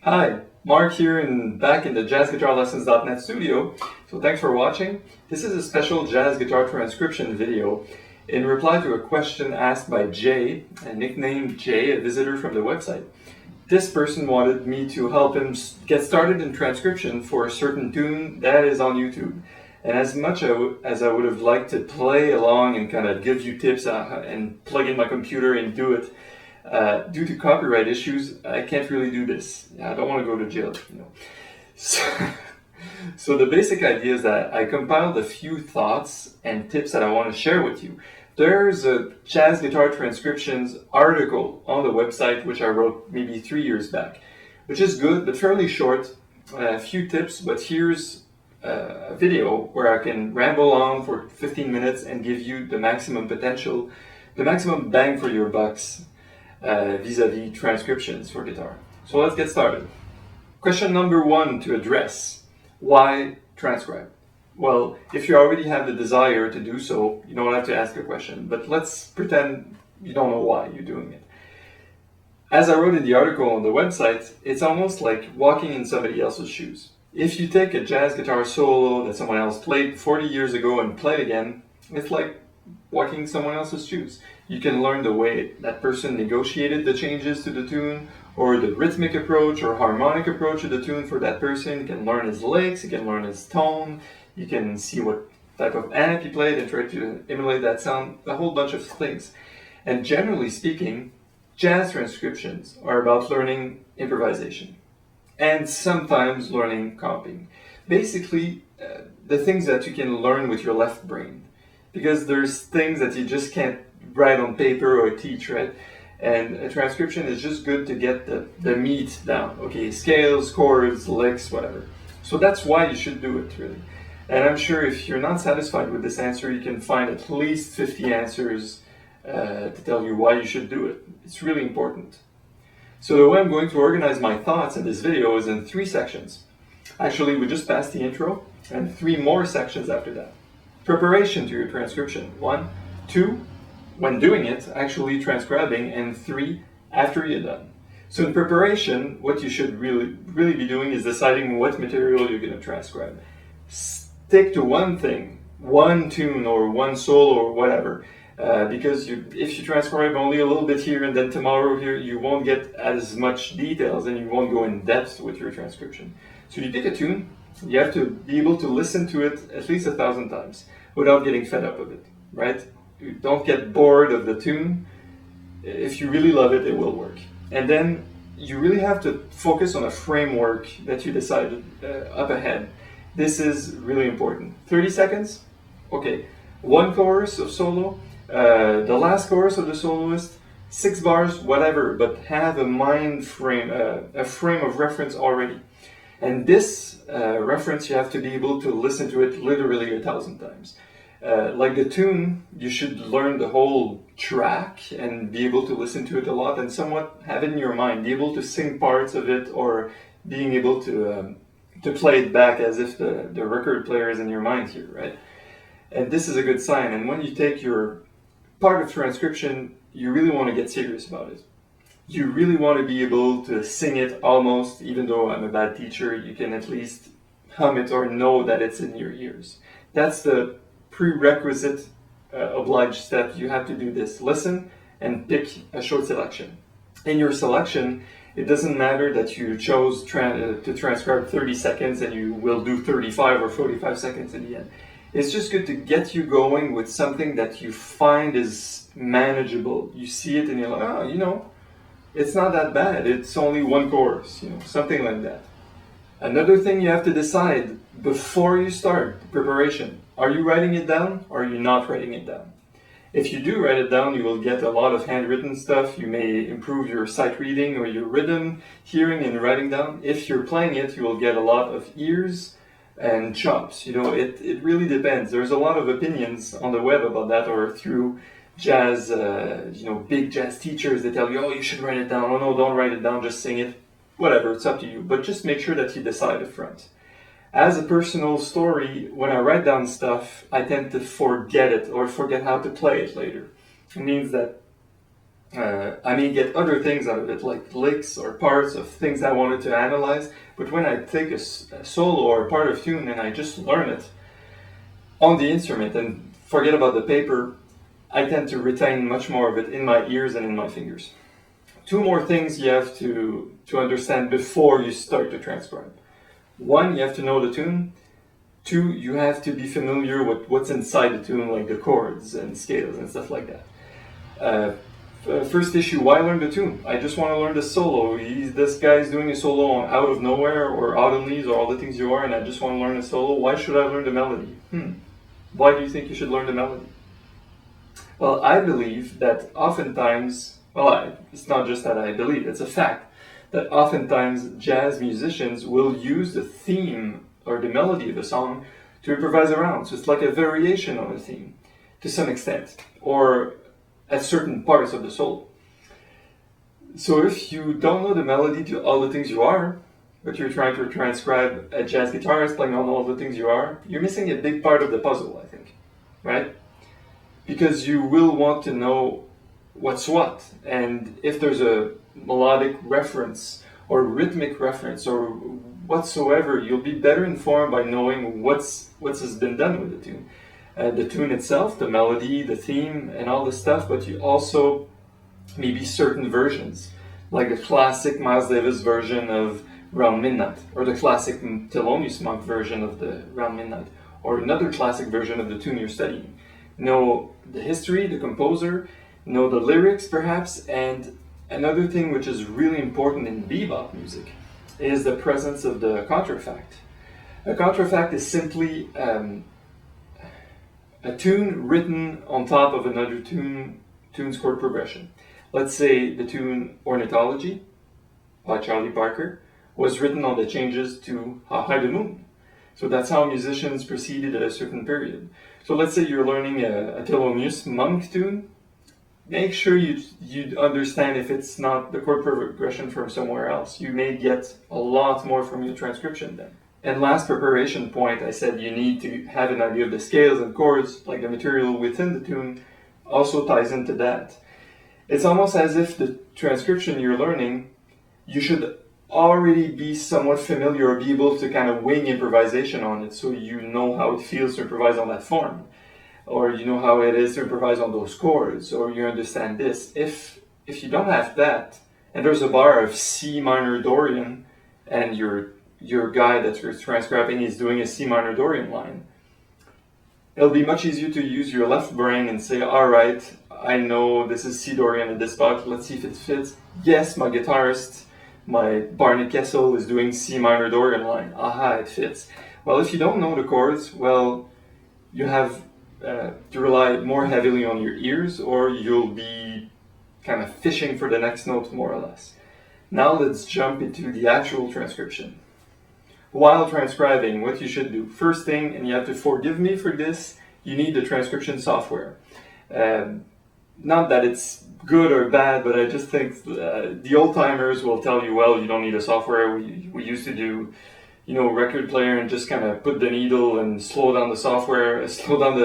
Hi, Marc here and back in the jazzguitarlessons.net studio. So thanks for watching. This is a special jazz guitar transcription video in reply to a question asked by Jay, nicknamed Jay, a visitor from the website. This person wanted me to help him get started in transcription for a certain tune that is on YouTube. And as much as I would have liked to play along and kind of give you tips and plug in my computer and do it, due to copyright issues, I can't really do this. I don't want to go to jail, So the basic idea is that I compiled a few thoughts and tips that I want to share with you. There's a Jazz Guitar Transcriptions article on the website which I wrote maybe 3 years back, which is good but fairly short. A few tips, but here's a video where I can ramble on for 15 minutes and give you the maximum potential, the maximum bang for your bucks vis-a-vis transcriptions for guitar. So let's get started. Question number 1 to address: why transcribe? Well, if you already have the desire to do so, you don't have to ask a question, but let's pretend you don't know why you're doing it. As I wrote in the article on the website, it's almost like walking in somebody else's shoes. If you take a jazz guitar solo that someone else played 40 years ago and play it again, it's like walking in someone else's shoes. You can learn the way that person negotiated the changes to the tune, or the rhythmic approach or harmonic approach of the tune for that person. You can learn his licks, you can learn his tone, you can see what type of amp he played and try to emulate that sound, a whole bunch of things. And generally speaking, jazz transcriptions are about learning improvisation and sometimes learning comping. Basically, the things that you can learn with your left brain, because there's things that you just can't write on paper or teach, right? And a transcription is just good to get the meat down, okay? Scales, chords, licks, whatever. So that's why you should do it, really. And I'm sure if you're not satisfied with this answer, you can find at least 50 answers to tell you why you should do it. It's really important. So the way I'm going to organize my thoughts in this video is in 3 sections. Actually, we just passed the intro, and 3 more sections after that. Preparation to your transcription, 1, 2, when doing it, actually transcribing, and 3, after you're done. So in preparation, what you should really be doing is deciding what material you're going to transcribe. Stick to one thing, one tune or one solo or whatever, because if you transcribe only a little bit here and then tomorrow here, you won't get as much details and you won't go in depth with your transcription. So you pick a tune, you have to be able to listen to it at least 1,000 times without getting fed up of it, right? You don't get bored of the tune. If you really love it, it will work. And then you really have to focus on a framework that you decided up ahead. This is really important. 30 seconds? Okay. 1 chorus of solo, the last chorus of the soloist, 6 bars, whatever, but have a mind frame, a frame of reference already. And this reference, you have to be able to listen to it literally 1,000 times. Like the tune, you should learn the whole track and be able to listen to it a lot and somewhat have it in your mind, be able to sing parts of it or being able to play it back as if the record player is in your mind here, right? And this is a good sign. And when you take your part of transcription, you really want to get serious about it. You really want to be able to sing it almost, even though I'm a bad teacher, you can at least hum it or know that it's in your ears. That's the prerequisite obliged step. You have to do this. Listen and pick a short selection. In your selection, it doesn't matter that you chose to transcribe 30 seconds and you will do 35 or 45 seconds in the end. It's just good to get you going with something that you find is manageable. You see it and you're like, oh, it's not that bad. It's only 1 chorus, something like that. Another thing you have to decide before you start the preparation: are you writing it down or are you not writing it down? If you do write it down, you will get a lot of handwritten stuff. You may improve your sight reading or your rhythm hearing and writing down. If you're playing it, you will get a lot of ears and chops. It really depends. There's a lot of opinions on the web about that, or through jazz, big jazz teachers. They tell you, oh, you should write it down. Oh no, don't write it down, just sing it. Whatever, it's up to you. But just make sure that you decide up front. As a personal story, when I write down stuff, I tend to forget it or forget how to play it later. It means that I may get other things out of it, like licks or parts of things I wanted to analyze, but when I take a solo or a part of tune and I just learn it on the instrument and forget about the paper, I tend to retain much more of it in my ears and in my fingers. Two more things you have to understand before you start to transcribe. One, you have to know the tune. Two, you have to be familiar with what's inside the tune, like the chords and scales and stuff like that. First issue, why learn the tune? I just want to learn the solo. This guy's doing a solo on Out of Nowhere or Out of Leaves or All the Things You Are, and I just want to learn a solo. Why should I learn the melody? Why do you think you should learn the melody? Well, I believe that oftentimes, it's not just that I believe, it's a fact, that oftentimes jazz musicians will use the theme or the melody of a song to improvise around. So it's like a variation on a theme to some extent, or at certain parts of the solo. So if you don't know the melody to All the Things You Are, but you're trying to transcribe a jazz guitarist playing on All the Things You Are, you're missing a big part of the puzzle, I think, right? Because you will want to know what's what, and if there's a melodic reference or rhythmic reference or whatsoever, you'll be better informed by knowing what has been done with the tune. The tune itself, the melody, the theme, and all this stuff, but you also maybe certain versions, like the classic Miles Davis version of Round Midnight, or the classic Thelonious Monk version of the Round Midnight, or another classic version of the tune you're studying. Know the history, the composer, know the lyrics perhaps, and another thing which is really important in bebop music is the presence of the contrafact. A contrafact is simply a tune written on top of another tune's chord progression. Let's say the tune Ornithology by Charlie Parker was written on the changes to How High the Moon. So that's how musicians proceeded at a certain period. So let's say you're learning a Thelonious Monk tune. Make sure you understand if it's not the chord progression from somewhere else. You may get a lot more from your transcription then. And last preparation point, I said you need to have an idea of the scales and chords, like the material within the tune also ties into that. It's almost as if the transcription you're learning, you should already be somewhat familiar or be able to kind of wing improvisation on it, so you know how it feels to improvise on that form, or you know how it is to improvise on those chords, or you understand this. If you don't have that, and there's a bar of C minor Dorian, and your guy that you're transcribing is doing a C minor Dorian line, it'll be much easier to use your left brain and say, all right, I know this is C Dorian at this spot, let's see if it fits. Yes, my guitarist, my Barney Kessel is doing C minor Dorian line. Aha, it fits. Well, if you don't know the chords, well, you have to rely more heavily on your ears, or you'll be kind of fishing for the next note, more or less. Now let's jump into the actual transcription. While transcribing, what you should do. First thing, and you have to forgive me for this, you need the transcription software. Not that it's good or bad, but I just think the old-timers will tell you, well, you don't need a software. We used to do, record player and just kind of put the needle and slow down the software, slow down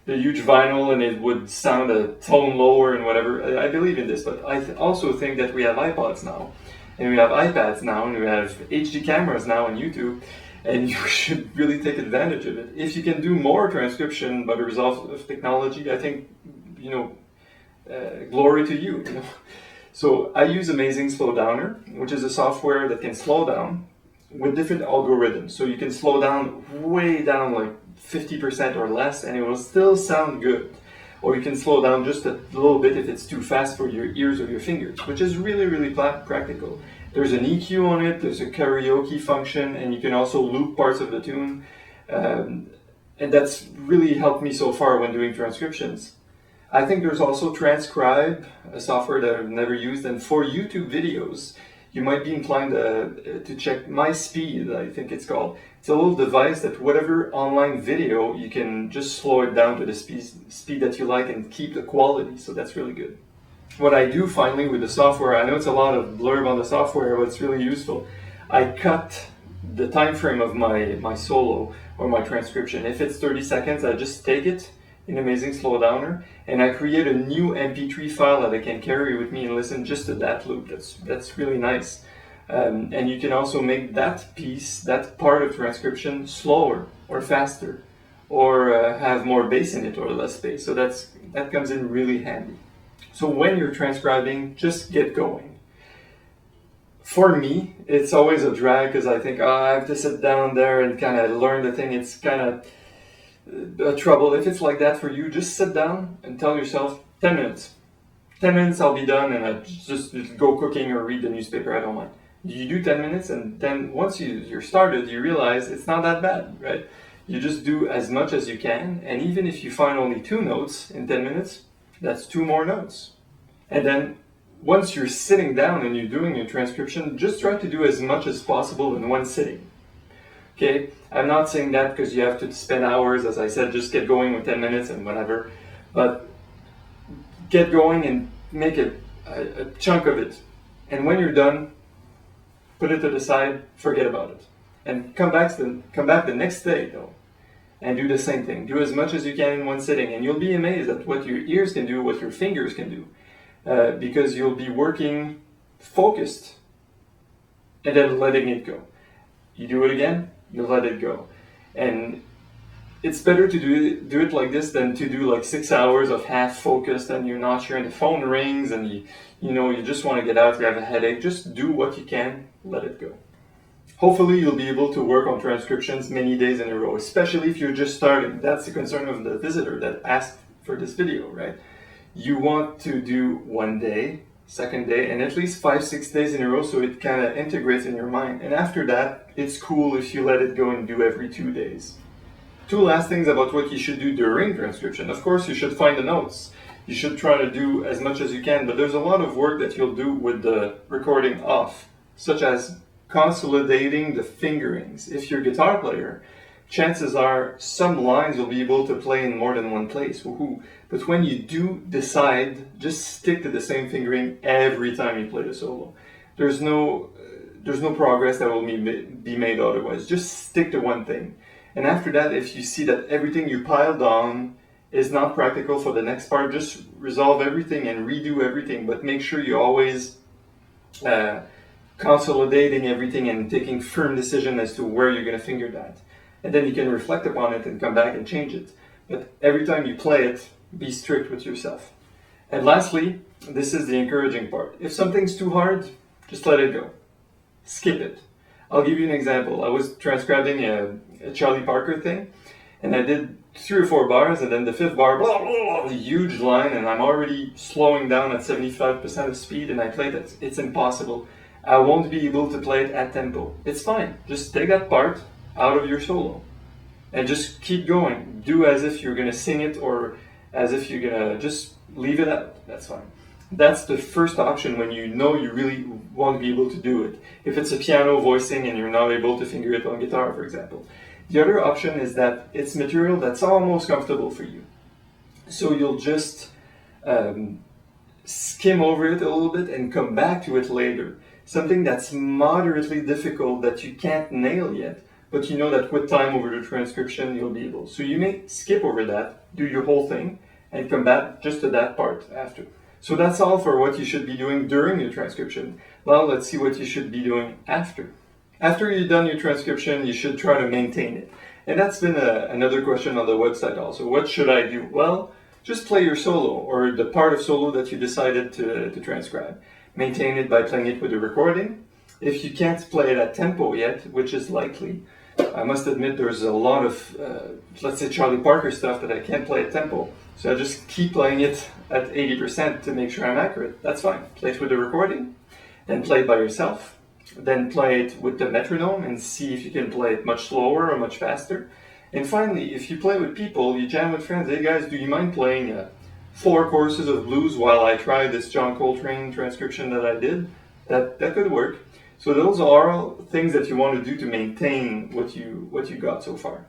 the huge vinyl, and it would sound a tone lower and whatever. I believe in this, but I also think that we have iPods now, and we have iPads now, and we have HD cameras now on YouTube, and you should really take advantage of it. If you can do more transcription by the result of technology, I think, glory to you. So I use Amazing Slow Downer, which is a software that can slow down with different algorithms. So you can slow down way down, like 50% or less, and it will still sound good. Or you can slow down just a little bit if it's too fast for your ears or your fingers, which is really, really practical. There's an EQ on it, there's a karaoke function, and you can also loop parts of the tune. And that's really helped me so far when doing transcriptions. I think there's also Transcribe, a software that I've never used, and for YouTube videos, you might be inclined to check My Speed, I think it's called. It's a little device that whatever online video, you can just slow it down to the speed that you like and keep the quality, so that's really good. What I do finally with the software, I know it's a lot of blurb on the software, but it's really useful. I cut the time frame of my solo or my transcription. If it's 30 seconds, I just take it in Amazing Slowdowner, and I create a new MP3 file that I can carry with me and listen just to that loop. That's really nice. And you can also make that piece, that part of transcription, slower or faster, or have more bass in it or less bass. So that comes in really handy. So when you're transcribing, just get going. For me, it's always a drag because I think, I have to sit down there and kind of learn the thing. It's kind of a trouble. If it's like that for you, just sit down and tell yourself 10 minutes. 10 minutes, I'll be done, and I just go cooking or read the newspaper, I don't mind. You do 10 minutes, and then once you're started, you realize it's not that bad, right? You just do as much as you can, and even if you find only 2 notes in 10 minutes, that's 2 more notes. And then once you're sitting down and you're doing your transcription, just try to do as much as possible in one sitting. Okay, I'm not saying that because you have to spend hours. As I said, just get going with 10 minutes and whatever, but get going and make a chunk of it. And when you're done, put it to the side, forget about it. And come back the next day though, and do the same thing. Do as much as you can in one sitting, and you'll be amazed at what your ears can do, what your fingers can do. Because you'll be working focused and then letting it go. You do it again, you let it go. And it's better to do it like this than to do like 6 hours of half focused and you're not sure and the phone rings and you just want to get out, you have a headache. Just do what you can, let it go. Hopefully you'll be able to work on transcriptions many days in a row, especially if you're just starting. That's the concern of the visitor that asked for this video, right? You want to do 1 day, 2nd day, and at least 5-6 days in a row so it kind of integrates in your mind. And after that, it's cool if you let it go and do every 2 days. 2 last things about what you should do during transcription. Of course, you should find the notes. You should try to do as much as you can, but there's a lot of work that you'll do with the recording off, such as consolidating the fingerings. If you're a guitar player, chances are some lines you'll be able to play in more than one place. Woohoo. But when you do decide, just stick to the same fingering every time you play the solo. There's no progress that will be made otherwise. Just stick to one thing. And after that, if you see that everything you piled on is not practical for the next part, just resolve everything and redo everything. But make sure you always consolidating everything and taking firm decision as to where you're going to finger that. And then you can reflect upon it and come back and change it. But every time you play it, be strict with yourself. And lastly, this is the encouraging part. If something's too hard, just let it go. Skip it. I'll give you an example. I was transcribing a Charlie Parker thing, and I did 3 or 4 bars, and then the 5th bar, blah, blah, blah, a huge line, and I'm already slowing down at 75% of speed, and I played it. It's impossible. I won't be able to play it at tempo. It's fine. Just take that part out of your solo and just keep going. Do as if you're going to sing it or as if you're going to just leave it out. That's fine. That's the first option when you know you really won't be able to do it. If it's a piano voicing and you're not able to finger it on guitar, for example. The other option is that it's material that's almost comfortable for you. So you'll just skim over it a little bit and come back to it later. Something that's moderately difficult that you can't nail yet, but you know that with time over the transcription you'll be able. So you may skip over that, do your whole thing, and come back just to that part after. So that's all for what you should be doing during your transcription. Now let's see what you should be doing after. After you've done your transcription, you should try to maintain it. And that's been another question on the website also. What should I do? Well, just play your solo or the part of solo that you decided to transcribe. Maintain it by playing it with the recording. If you can't play it at tempo yet, which is likely, I must admit there's a lot of, let's say Charlie Parker stuff that I can't play at tempo. So I just keep playing it at 80% to make sure I'm accurate. That's fine. Play it with the recording, then play it by yourself, then play it with the metronome and see if you can play it much slower or much faster. And finally, if you play with people, you jam with friends, hey guys, do you mind playing 4 courses of blues while I try this John Coltrane transcription that I did? That could work. So those are all things that you want to do to maintain what you got so far.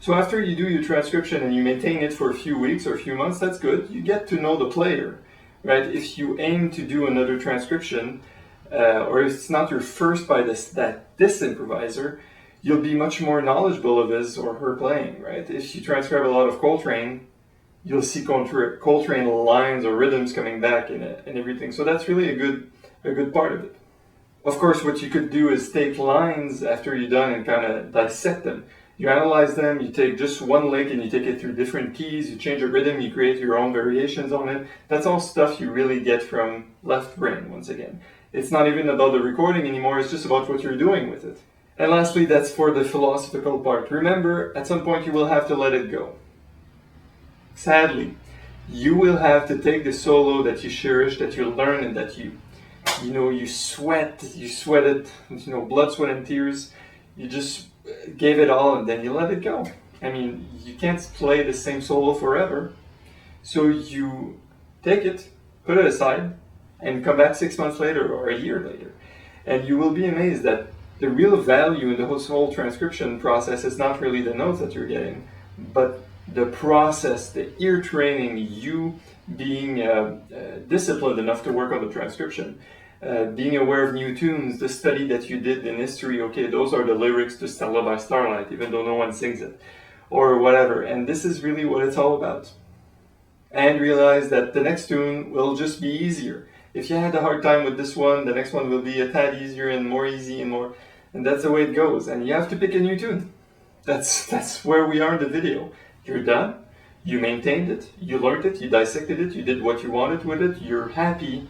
So after you do your transcription and you maintain it for a few weeks or a few months, that's good. You get to know the player, right? If you aim to do another transcription, or if it's not your first by this improviser, you'll be much more knowledgeable of his or her playing, right? If you transcribe a lot of Coltrane, you'll see Coltrane lines or rhythms coming back in it and everything. So that's really a good part of it. Of course, what you could do is take lines after you're done and kind of dissect them. You analyze them, you take just one lick and you take it through different keys, you change a rhythm, you create your own variations on it. That's all stuff you really get from left brain, once again. It's not even about the recording anymore, it's just about what you're doing with it. And lastly, that's for the philosophical part. Remember, at some point you will have to let it go. Sadly, you will have to take the solo that you cherish, that you learn, and that you sweated, blood, sweat, and tears. You just gave it all and then you let it go. I mean, you can't play the same solo forever. So you take it, put it aside, and come back 6 months later or a year later. And you will be amazed that the real value in the whole transcription process is not really the notes that you're getting, but the process, the ear training, you being disciplined enough to work on the transcription, being aware of new tunes, the study that you did in history, okay, those are the lyrics to Stella by Starlight, even though no one sings it, or whatever. And this is really what it's all about. And realize that the next tune will just be easier. If you had a hard time with this one, the next one will be a tad easier and more easy and more, and that's the way it goes. And you have to pick a new tune. That's where we are in the video. You're done, you maintained it, you learned it, you dissected it, you did what you wanted with it, you're happy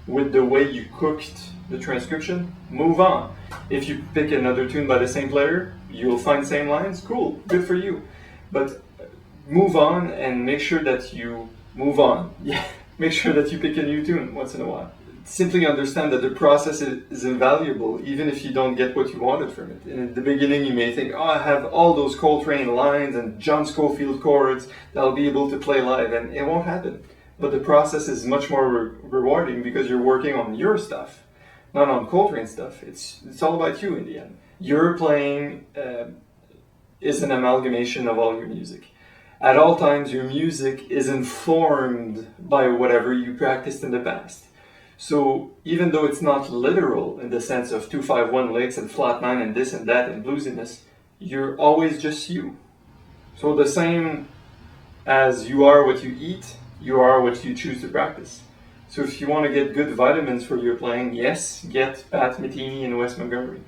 with the way you cooked the transcription, move on. If you pick another tune by the same player, you'll find same lines, cool, good for you. But move on and make sure that you move on. Yeah, make sure that you pick a new tune once in a while. Simply understand that the process is invaluable, even if you don't get what you wanted from it. And in the beginning, you may think, oh, I have all those Coltrane lines and John Scofield chords that I'll be able to play live, and it won't happen. But the process is much more rewarding because you're working on your stuff, not on Coltrane stuff. It's all about you in the end. Your playing is an amalgamation of all your music. At all times, your music is informed by whatever you practiced in the past. So even though it's not literal in the sense of 2-5-1 licks and flat 9 and this and that and bluesiness, you're always just you. So the same as you are what you eat, you are what you choose to practice. So if you want to get good vitamins for your playing, yes, get Pat Metheny and Wes Montgomery.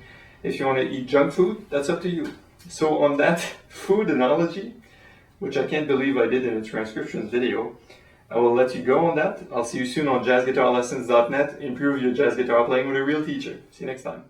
If you want to eat junk food, that's up to you. So on that food analogy, which I can't believe I did in a transcriptions video, I will let you go on that. I'll see you soon on jazzguitarlessons.net. Improve your jazz guitar playing with a real teacher. See you next time.